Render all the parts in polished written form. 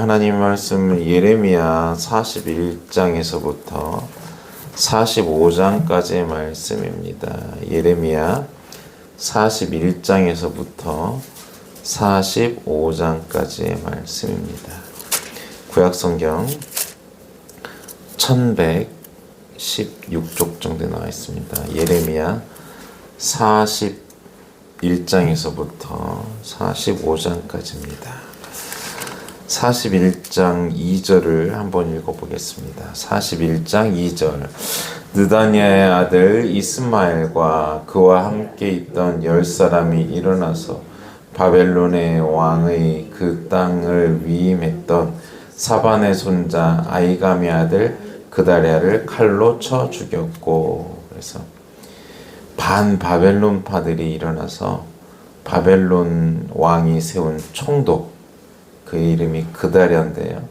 하나님 말씀은 예레미야 41장에서부터 45장까지의 말씀입니다. 예레미야 41장에서부터 45장까지의 말씀입니다. 구약성경 1116쪽 정도 나와 있습니다. 예레미야 41장에서부터 45장까지입니다. 41장 2절을 한번 읽어보겠습니다. 41장 2절. 느다냐의 아들 이스마엘과 그와 함께 있던 10사람이 일어나서 바벨론의 왕의 그 땅을 위임했던 사반의 손자 아이감의 아들 그다랴를 칼로 쳐 죽였고, 그래서 반바벨론파들이 일어나서 바벨론 왕이 세운 총독, 그의 이름이 그다랴인데요.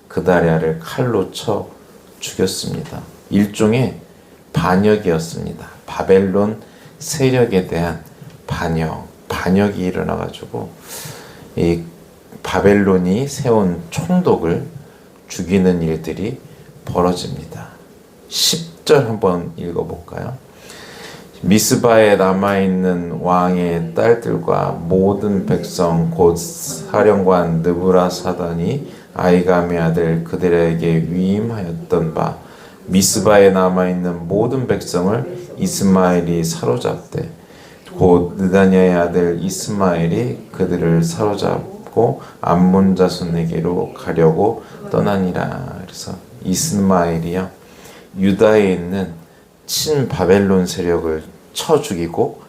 그다랴를 칼로 쳐 죽였습니다. 일종의 반역이었습니다. 바벨론 세력에 대한 반역이 일어나가지고 이 바벨론이 세운 총독을 죽이는 일들이 벌어집니다. 10절 한번 읽어볼까요? 미스바에 남아있는 왕의 딸들과 모든 백성 곧 사령관 느부라사단이 아이감의 아들 그들에게 위임하였던 바 미스바에 남아있는 모든 백성을 이스마엘이 사로잡되 곧 느다냐의 아들 이스마엘이 그들을 사로잡고 암몬 자손에게로 가려고 떠나니라. 그래서 이스마엘이요, 유다에 있는 친바벨론 세력을 쳐 죽이고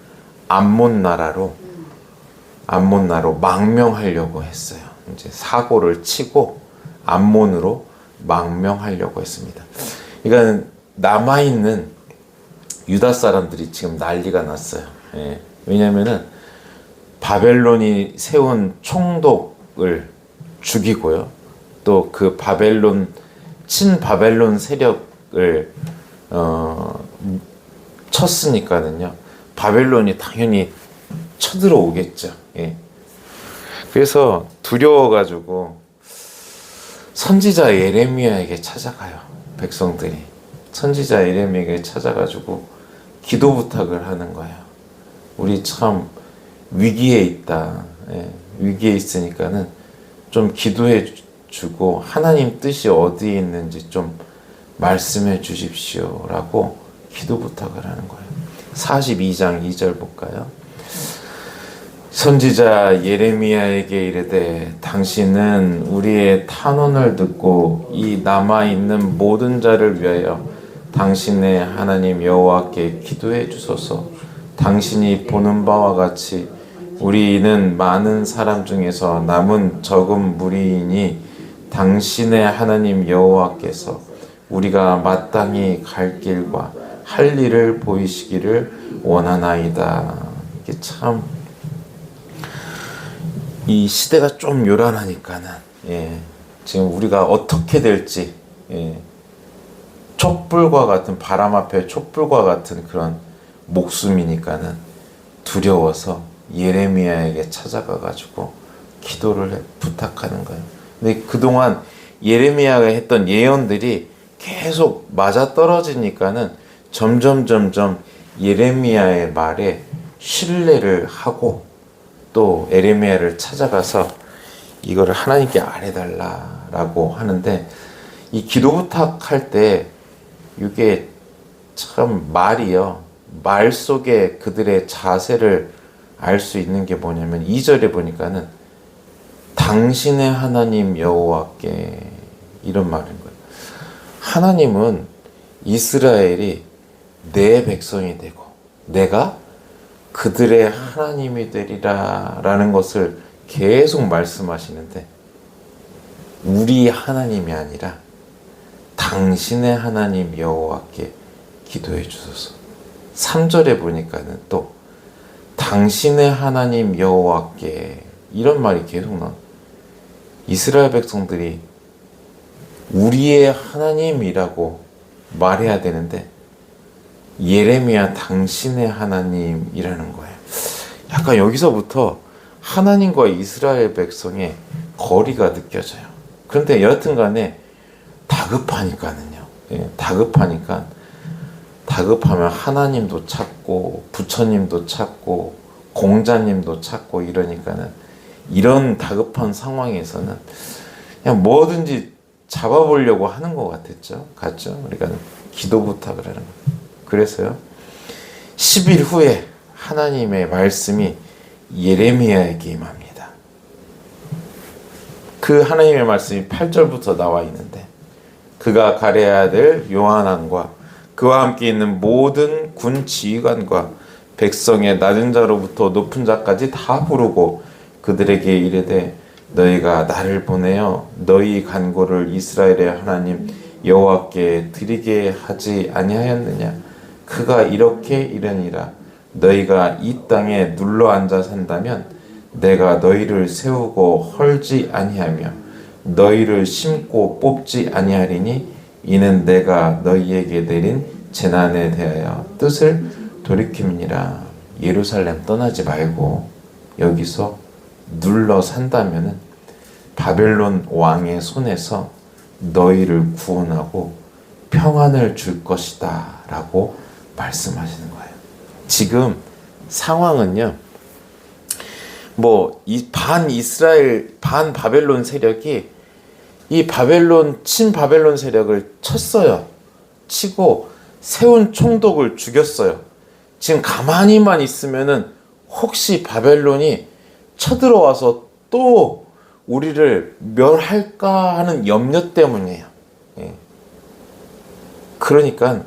암몬 나라로 망명하려고 했어요. 이제 사고를 치고 암몬으로 망명하려고 했습니다. 그러니까 남아있는 유다 사람들이 지금 난리가 났어요. 예. 왜냐하면은 바벨론이 세운 총독을 죽이고요, 또 그 친바벨론 세력을 쳤으니까는요, 바벨론이 당연히 쳐들어오겠죠. 예. 그래서 두려워가지고 선지자 예레미야에게 찾아가요. 백성들이 선지자 예레미야에게 찾아가지고 기도 부탁을 하는 거예요. 우리 참 위기에 있다. 예. 위기에 있으니까는 좀 기도해 주고 하나님 뜻이 어디에 있는지 좀 말씀해 주십시오 라고 기도 부탁을 하는 거예요. 42장 2절 볼까요? 선지자 예레미야에게 이르되 당신은 우리의 탄원을 듣고 이 남아있는 모든 자를 위하여 당신의 하나님 여호와께 기도해 주소서. 당신이 보는 바와 같이 우리는 많은 사람 중에서 남은 적은 무리이니 당신의 하나님 여호와께서 우리가 마땅히 갈 길과 할 일을 보이시기를 원하나이다. 이게 참 이 시대가 좀 요란하니까는, 예, 지금 우리가 어떻게 될지, 예, 촛불과 같은 바람 앞에 촛불과 같은 그런 목숨이니까는 두려워서 예레미야에게 찾아가 가지고 기도를 부탁하는 거예요. 근데 그동안 예레미야가 했던 예언들이 계속 맞아떨어지니까는 점점 예레미야의 말에 신뢰를 하고 또 예레미야를 찾아가서 이거를 하나님께 아뢰달라라고 하는데, 이 기도 부탁할 때 이게 참 말이요, 말 속에 그들의 자세를 알 수 있는 게 뭐냐면 2절에 보니까는 당신의 하나님 여호와께, 이런 말인 거예요. 하나님은 이스라엘이 내 백성이 되고 내가 그들의 하나님이 되리라 라는 것을 계속 말씀하시는데, 우리 하나님이 아니라 당신의 하나님 여호와께 기도해 주소서. 3절에 보니까는 또 당신의 하나님 여호와께, 이런 말이 계속 나와요. 이스라엘 백성들이 우리의 하나님이라고 말해야 되는데 예레미야 당신의 하나님이라는 거예요. 약간 여기서부터 하나님과 이스라엘 백성의 거리가 느껴져요. 그런데 여하튼간에 다급하니까는요. 예, 다급하면 하나님도 찾고 부처님도 찾고 공자님도 찾고 이러니까는 이런 다급한 상황에서는 그냥 뭐든지 잡아보려고 하는 것 같죠. 우리가 기도 부탁을 하는 거예요. 그래서요 10일 후에 하나님의 말씀이 예레미야에게 임합니다. 그 하나님의 말씀이 8절부터 나와 있는데 그가 가레의 아들 요하난과 그와 함께 있는 모든 군 지휘관과 백성의 낮은 자로부터 높은 자까지 다 부르고 그들에게 이르되 너희가 나를 보내어 너희 간구를 이스라엘의 하나님 여호와께 드리게 하지 아니하였느냐. 그가 이렇게 이르니라. 너희가 이 땅에 눌러 앉아 산다면 내가 너희를 세우고 헐지 아니하며 너희를 심고 뽑지 아니하리니 이는 내가 너희에게 내린 재난에 대하여 뜻을 돌이킴이니라. 예루살렘 떠나지 말고 여기서 눌러 산다면은 바벨론 왕의 손에서 너희를 구원하고 평안을 줄 것이다 라고 말씀하시는 거예요. 지금 상황은요 이 반 이스라엘 반 바벨론 세력이 이 친바벨론 세력을 쳤어요. 치고 세운 총독을 죽였어요. 지금 가만히만 있으면은 혹시 바벨론이 쳐들어와서 또 우리를 멸할까 하는 염려 때문이에요. 예. 그러니까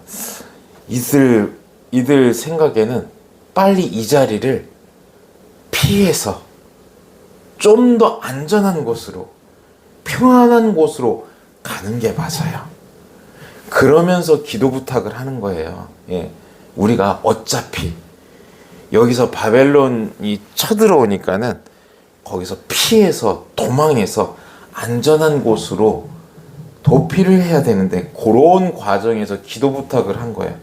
이들 생각에는 빨리 이 자리를 피해서 좀 더 안전한 곳으로 평안한 곳으로 가는 게 맞아요. 그러면서 기도 부탁을 하는 거예요. 예. 우리가 어차피 여기서 바벨론이 쳐들어오니까는 거기서 피해서 도망해서 안전한 곳으로 도피를 해야 되는데 그런 과정에서 기도 부탁을 한 거예요.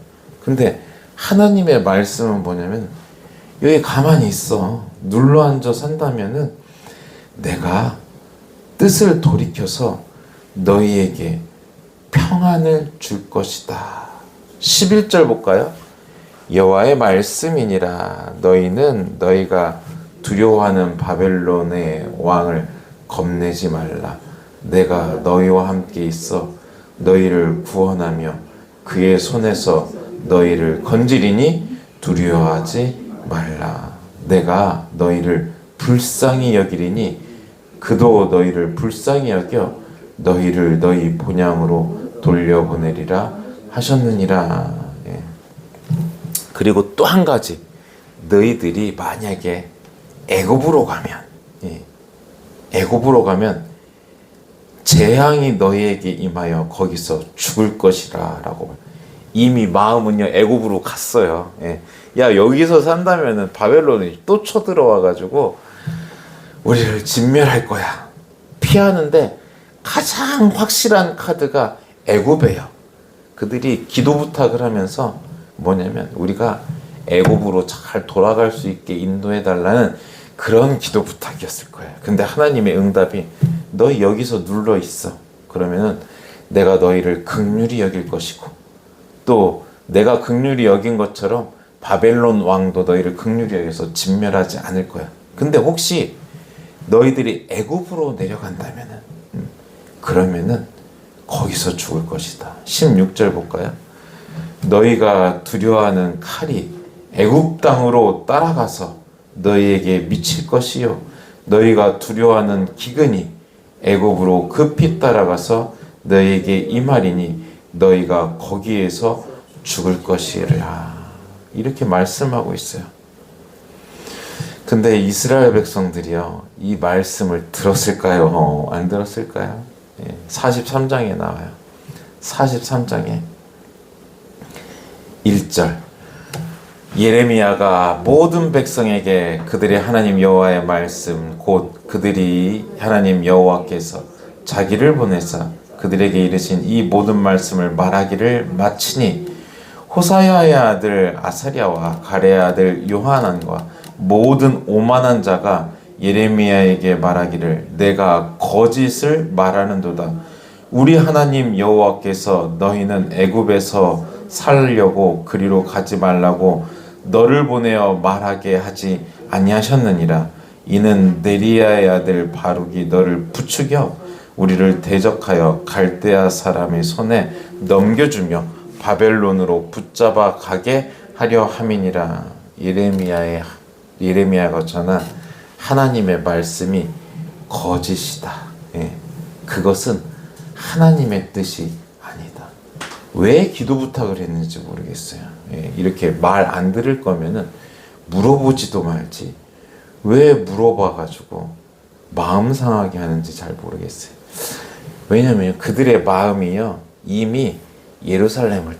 근데 하나님의 말씀은 뭐냐면 여기 가만히 있어. 눌러 앉아 산다면은 내가 뜻을 돌이켜서 너희에게 평안을 줄 것이다. 11절 볼까요? 여호와의 말씀이니라. 너희는 너희가 두려워하는 바벨론의 왕을 겁내지 말라. 내가 너희와 함께 있어 너희를 구원하며 그의 손에서 너희를 건지리니 두려워하지 말라. 내가 너희를 불쌍히 여기리니 그도 너희를 불쌍히 여겨 너희를 너희 본향으로 돌려보내리라 하셨느니라. 예. 그리고 또 한 가지, 너희들이 만약에 애굽으로 가면 재앙이 너희에게 임하여 거기서 죽을 것이라 라고. 이미 마음은요 애굽으로 갔어요. 예. 야 여기서 산다면은 바벨론이 또 쳐들어와 가지고 우리를 진멸할 거야. 피하는데 가장 확실한 카드가 애굽이에요. 그들이 기도 부탁을 하면서 뭐냐면 우리가 애굽으로 잘 돌아갈 수 있게 인도해 달라는 그런 기도 부탁이었을 거예요. 근데 하나님의 응답이 너희 여기서 눌러 있어. 그러면은 내가 너희를 긍휼히 여길 것이고 또 내가 긍휼히 여긴 것처럼 바벨론 왕도 너희를 긍휼히 여겨서 진멸하지 않을 거야. 근데 혹시 너희들이 애굽으로 내려간다면은 그러면은 거기서 죽을 것이다. 16절 볼까요? 너희가 두려워하는 칼이 애굽 땅으로 따라가서 너희에게 미칠 것이요 너희가 두려워하는 기근이 애굽으로 급히 따라가서 너희에게 임하리니 너희가 거기에서 죽을 것이라. 이렇게 말씀하고 있어요. 근데 이스라엘 백성들이요 이 말씀을 들었을까요? 안 들었을까요? 43장에 나와요. 43장에 1절 예레미야가 모든 백성에게 그들의 하나님 여호와의 말씀 곧 그들이 하나님 여호와께서 자기를 보내사 그들에게 이르신 이 모든 말씀을 말하기를 마치니 호사야의 아들 아사랴와 가레의 아들 요하난과 모든 오만한 자가 예레미야에게 말하기를 내가 거짓을 말하는도다. 우리 하나님 여호와께서 너희는 애굽에서 살려고 그리로 가지 말라고 너를 보내어 말하게 하지 아니하셨느니라. 이는 네리야의 아들 바룩이 너를 부추겨 우리를 대적하여 갈대아 사람의 손에 넘겨주며 바벨론으로 붙잡아 가게 하려 함이니라. 예레미야가 전한 하나님의 말씀이 거짓이다. 예. 그것은 하나님의 뜻이 아니다. 왜 기도 부탁을 했는지 모르겠어요. 예. 이렇게 말 안 들을 거면은 물어보지도 말지. 왜 물어봐가지고 마음 상하게 하는지 잘 모르겠어요. 왜냐면 그들의 마음이요 이미 예루살렘을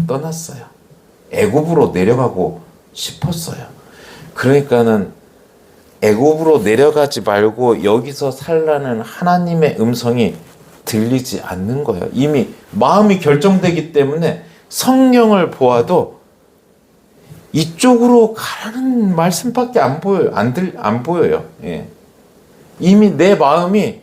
떠났어요. 애굽으로 내려가고 싶었어요. 그러니까는 애굽으로 내려가지 말고 여기서 살라는 하나님의 음성이 들리지 않는 거예요. 이미 마음이 결정되기 때문에 성경을 보아도 이쪽으로 가라는 말씀밖에 안 보여요. 안 보여요. 예. 이미 내 마음이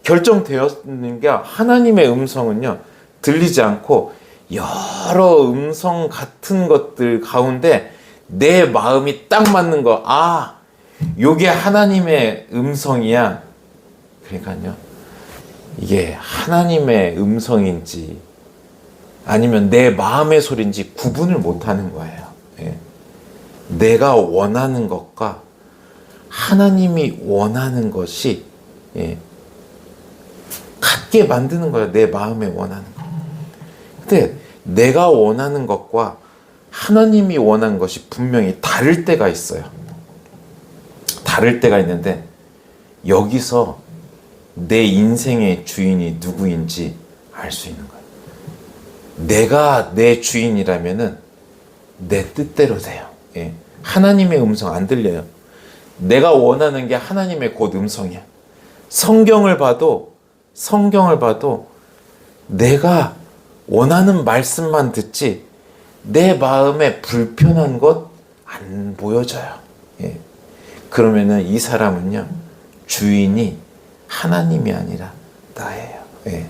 결정되었는 게 하나님의 음성은요 들리지 않고 여러 음성 같은 것들 가운데 내 마음이 딱 맞는 거, 아, 요게 하나님의 음성이야. 그러니까요 이게 하나님의 음성인지 아니면 내 마음의 소리인지 구분을 못하는 거예요. 예. 내가 원하는 것과 하나님이 원하는 것이 예, 같게 만드는 거예요. 내 마음에 원하는 것. 근데 내가 원하는 것과 하나님이 원하는 것이 분명히 다를 때가 있어요. 다를 때가 있는데 여기서 내 인생의 주인이 누구인지 알 수 있는 거예요. 내가 내 주인이라면은 내 뜻대로 돼요. 예. 하나님의 음성 안 들려요. 내가 원하는 게 하나님의 곧 음성이야. 성경을 봐도 내가 원하는 말씀만 듣지 내 마음에 불편한 것 안 보여져요. 예. 그러면은 이 사람은요 주인이 하나님이 아니라 나예요. 예.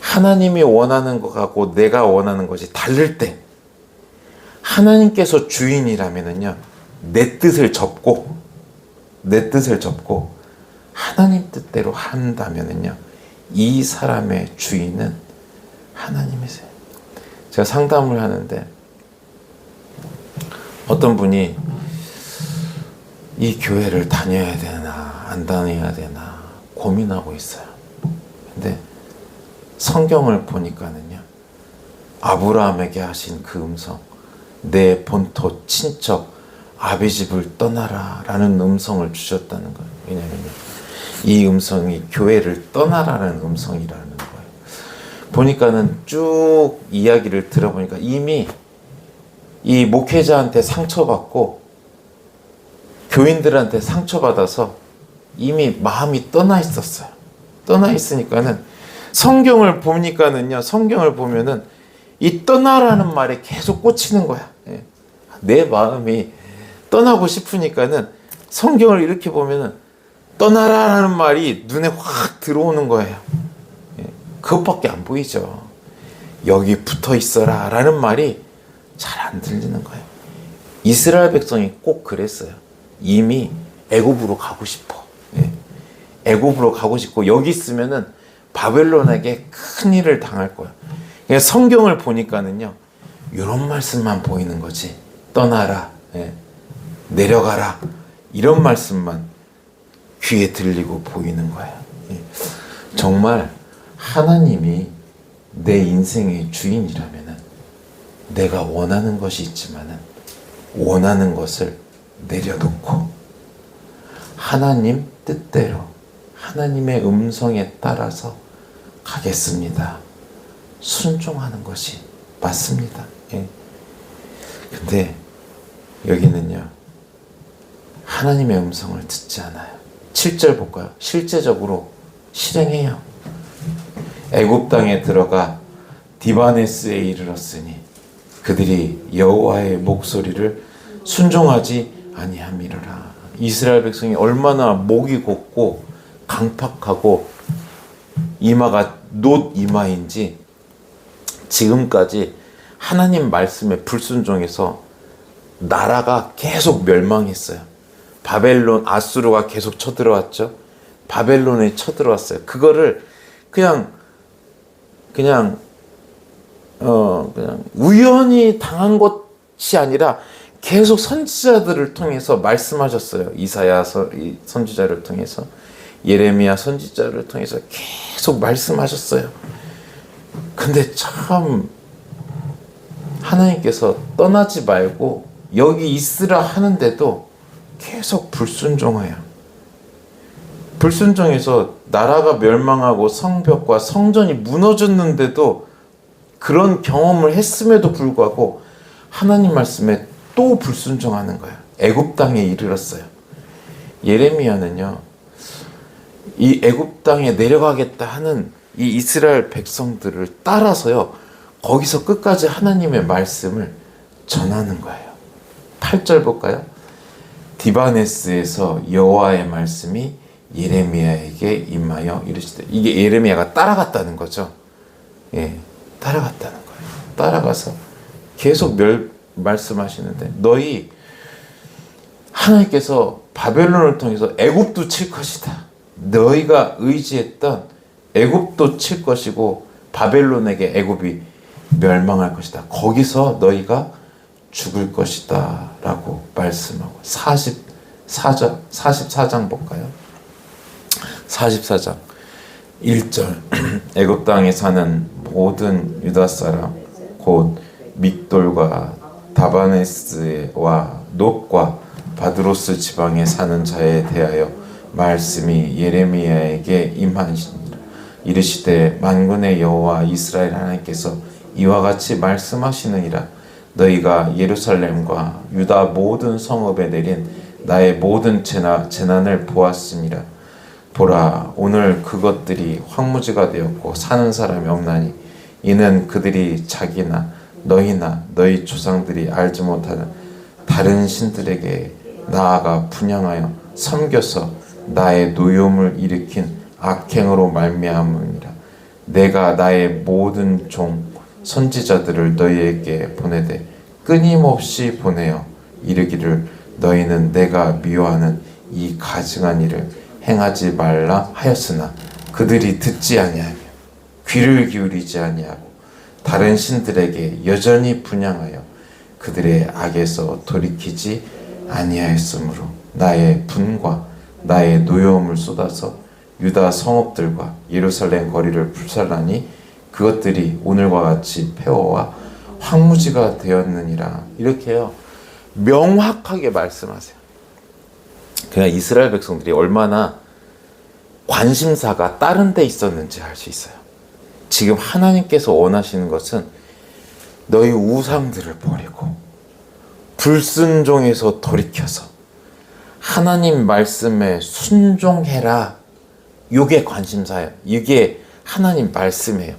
하나님이 원하는 것하고 내가 원하는 것이 다를 때 하나님께서 주인이라면은요 내 뜻을 접고 하나님 뜻대로 한다면은요 이 사람의 주인은 하나님이세요. 제가 상담을 하는데 어떤 분이 이 교회를 다녀야 되나 안 다녀야 되나 고민하고 있어요. 근데 성경을 보니까는요 아브라함에게 하신 그 음성, 내 본토 친척 아비집을 떠나라 라는 음성을 주셨다는 거예요. 왜냐하면 이 음성이 교회를 떠나라는 음성이라는 거예요. 보니까는 쭉 이야기를 들어보니까 이미 이 목회자한테 상처받고 교인들한테 상처받아서 이미 마음이 떠나 있었어요. 떠나 있으니까는 성경을 보면은 이 떠나라는 말에 계속 꽂히는 거야. 예. 내 마음이 떠나고 싶으니까는 성경을 이렇게 보면은 떠나라는 말이 눈에 확 들어오는 거예요. 예. 그것밖에 안 보이죠. 여기 붙어 있어라 라는 말이 잘 안 들리는 거예요. 이스라엘 백성이 꼭 그랬어요. 이미 애굽으로 가고 싶어. 예. 애굽으로 가고 싶고 여기 있으면은 바벨론에게 큰 일을 당할 거야. 그러니까 성경을 보니까는요 이런 말씀만 보이는 거지. 떠나라, 예. 내려가라 이런 말씀만 귀에 들리고 보이는 거예요. 예. 정말 하나님이 내 인생의 주인이라면은 내가 원하는 것이 있지만은 원하는 것을 내려놓고 하나님 뜻대로 하나님의 음성에 따라서 가겠습니다. 순종하는 것이 맞습니다. 예. 근데 여기는요 하나님의 음성을 듣지 않아요. 7절 볼까요? 실제적으로 실행해요. 애굽 땅에 들어가 디바네스에 이르렀으니 그들이 여호와의 목소리를 순종하지 아니함이로라. 이스라엘 백성이 얼마나 목이 곧고 강팍하고 이마가 놋 이마인지 지금까지 하나님 말씀에 불순종해서 나라가 계속 멸망했어요. 바벨론, 아수르가 계속 쳐들어왔죠. 바벨론에 쳐들어왔어요. 그거를 그냥 우연히 당한 것이 아니라 계속 선지자들을 통해서 말씀하셨어요. 이사야 선지자를 통해서, 예레미야 선지자를 통해서 계속 말씀하셨어요. 근데 참 하나님께서 떠나지 말고 여기 있으라 하는데도 계속 불순종해요. 불순종해서 나라가 멸망하고 성벽과 성전이 무너졌는데도 그런 경험을 했음에도 불구하고 하나님 말씀에 또 불순종하는 거예요. 애굽 땅에 이르렀어요. 예레미야는요, 이 애굽 땅에 내려가겠다 하는 이 이스라엘 백성들을 따라서요, 거기서 끝까지 하나님의 말씀을 전하는 거예요. 8절 볼까요? 디바네스에서 여호와의 말씀이 예레미야에게 임하여 이르시되, 이게 예레미야가 따라갔다는 거죠. 예, 따라갔다는 거예요. 따라가서 계속 말씀하시는데, 너희 하나님께서 바벨론을 통해서 애굽도 칠 것이다. 너희가 의지했던 애굽도 칠 것이고 바벨론에게 애굽이 멸망할 것이다. 거기서 너희가 죽을 것이다 라고 말씀하고, 44장 볼까요? 44장 1절 애굽 땅에 사는 모든 유다 사람 곧 믹돌과 다바네스와 놋과 바드로스 지방에 사는 자에 대하여 말씀이 예레미야에게 임하시니라. 이르시되 만군의 여호와 이스라엘 하나님께서 이와 같이 말씀하시느니라. 너희가 예루살렘과 유다 모든 성읍에 내린 나의 모든 재난을 보았습니다. 보라, 오늘 그것들이 황무지가 되었고 사는 사람이 없나니 이는 그들이 자기나 너희나 너희 조상들이 알지 못하는 다른 신들에게 나아가 분향하여 섬겨서 나의 노여움을 일으킨 악행으로 말미암으니라. 내가 나의 모든 종 선지자들을 너희에게 보내되 끊임없이 보내어 이르기를 너희는 내가 미워하는 이 가증한 일을 행하지 말라 하였으나 그들이 듣지 아니하며 귀를 기울이지 아니하고 다른 신들에게 여전히 분향하여 그들의 악에서 돌이키지 아니하였으므로 나의 분과 나의 노여움을 쏟아서 유다 성읍들과 예루살렘 거리를 불살라니 그것들이 오늘과 같이 폐허와 황무지가 되었느니라. 이렇게요 명확하게 말씀하세요. 그냥 이스라엘 백성들이 얼마나 관심사가 다른 데 있었는지 알 수 있어요. 지금 하나님께서 원하시는 것은 너희 우상들을 버리고 불순종에서 돌이켜서 하나님 말씀에 순종해라. 이게 관심사예요. 이게 하나님 말씀이에요.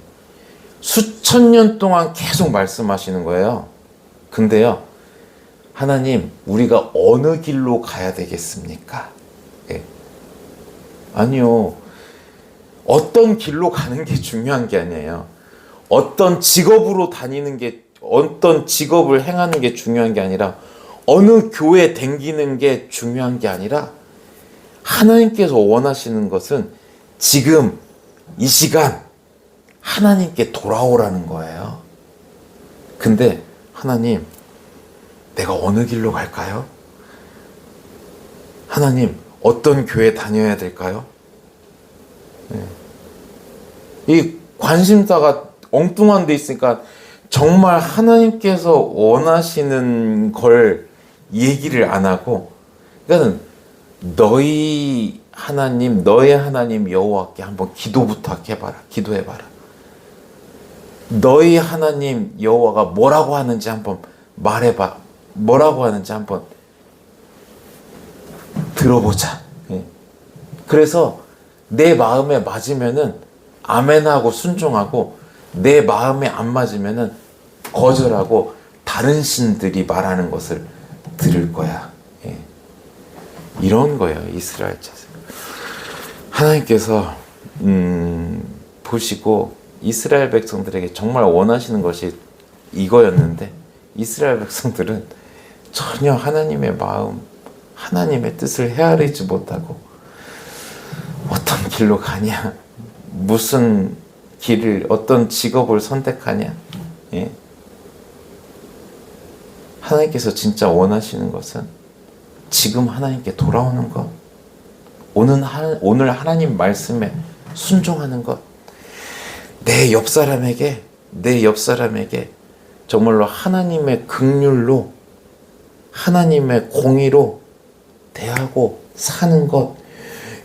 수천 년 동안 계속 말씀하시는 거예요. 근데요, 하나님, 우리가 어느 길로 가야 되겠습니까? 예. 아니요. 어떤 길로 가는 게 중요한 게 아니에요. 어떤 직업으로 다니는 게, 어떤 직업을 행하는 게 중요한 게 아니라, 어느 교회 댕기는 게 중요한 게 아니라, 하나님께서 원하시는 것은 지금 이 시간 하나님께 돌아오라는 거예요. 근데 하나님, 내가 어느 길로 갈까요? 하나님, 어떤 교회 다녀야 될까요? 네. 이 관심사가 엉뚱한 데 있으니까 정말 하나님께서 원하시는 걸 얘기를 안 하고, 그러니까 너희 하나님, 너의 하나님 여호와께 한번 기도부터 해봐라. 기도해봐라. 너희 하나님 여호와가 뭐라고 하는지 한번 말해봐. 뭐라고 하는지 한번 들어보자. 그래서 내 마음에 맞으면은 아멘하고 순종하고, 내 마음에 안 맞으면은 거절하고 다른 신들이 말하는 것을 들을 거야. 이런 거예요. 이스라엘 자세. 하나님께서 보시고 이스라엘 백성들에게 정말 원하시는 것이 이거였는데 이스라엘 백성들은 전혀 하나님의 마음, 하나님의 뜻을 헤아리지 못하고 어떤 길로 가냐, 무슨 길을, 어떤 직업을 선택하냐. 예? 하나님께서 진짜 원하시는 것은 지금 하나님께 돌아오는 것, 오늘 하나님 말씀에 순종하는 것, 내 옆 사람에게 정말로 하나님의 긍휼로, 하나님의 공의로 대하고 사는 것,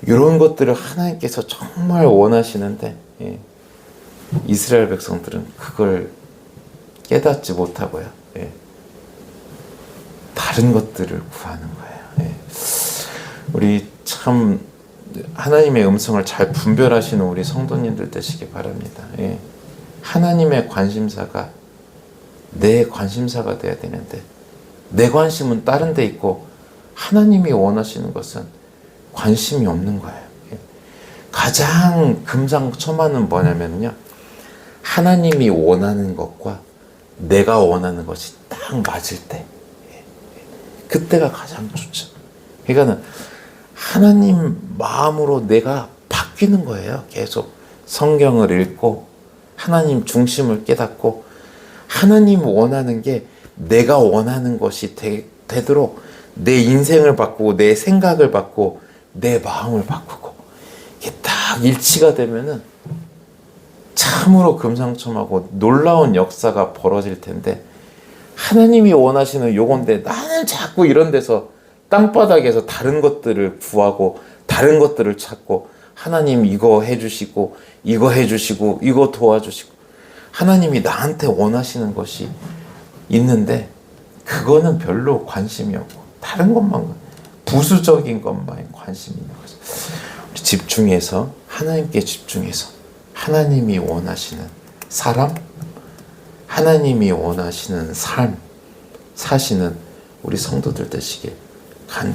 이런 것들을 하나님께서 정말 원하시는데, 예, 이스라엘 백성들은 그걸 깨닫지 못하고요. 예, 다른 것들을 구하는 거예요. 예. 우리 참 하나님의 음성을 잘 분별하시는 우리 성도님들 되시기 바랍니다. 예. 하나님의 관심사가 내 관심사가 돼야 되는데 내 관심은 다른 데 있고 하나님이 원하시는 것은 관심이 없는 거예요. 예. 가장 금상첨화는 뭐냐면요, 하나님이 원하는 것과 내가 원하는 것이 딱 맞을 때, 그때가 가장 좋죠. 그러니까는 하나님 마음으로 내가 바뀌는 거예요. 계속 성경을 읽고 하나님 중심을 깨닫고 하나님 원하는 게 내가 원하는 것이 되도록 내 인생을 바꾸고 내 생각을 바꾸고 내 마음을 바꾸고 이게 딱 일치가 되면은 참으로 금상첨화고 놀라운 역사가 벌어질 텐데, 하나님이 원하시는 요건데 나는 자꾸 이런 데서 땅바닥에서 다른 것들을 구하고 다른 것들을 찾고, 하나님 이거 해주시고 이거 해주시고 이거 도와주시고, 하나님이 나한테 원하시는 것이 있는데 그거는 별로 관심이 없고 다른 것만, 부수적인 것만 관심이 있는 거죠. 집중해서 하나님께 집중해서 하나님이 원하시는 사람, 하나님이 원하시는 삶 사시는 우리 성도들 되시길 간절히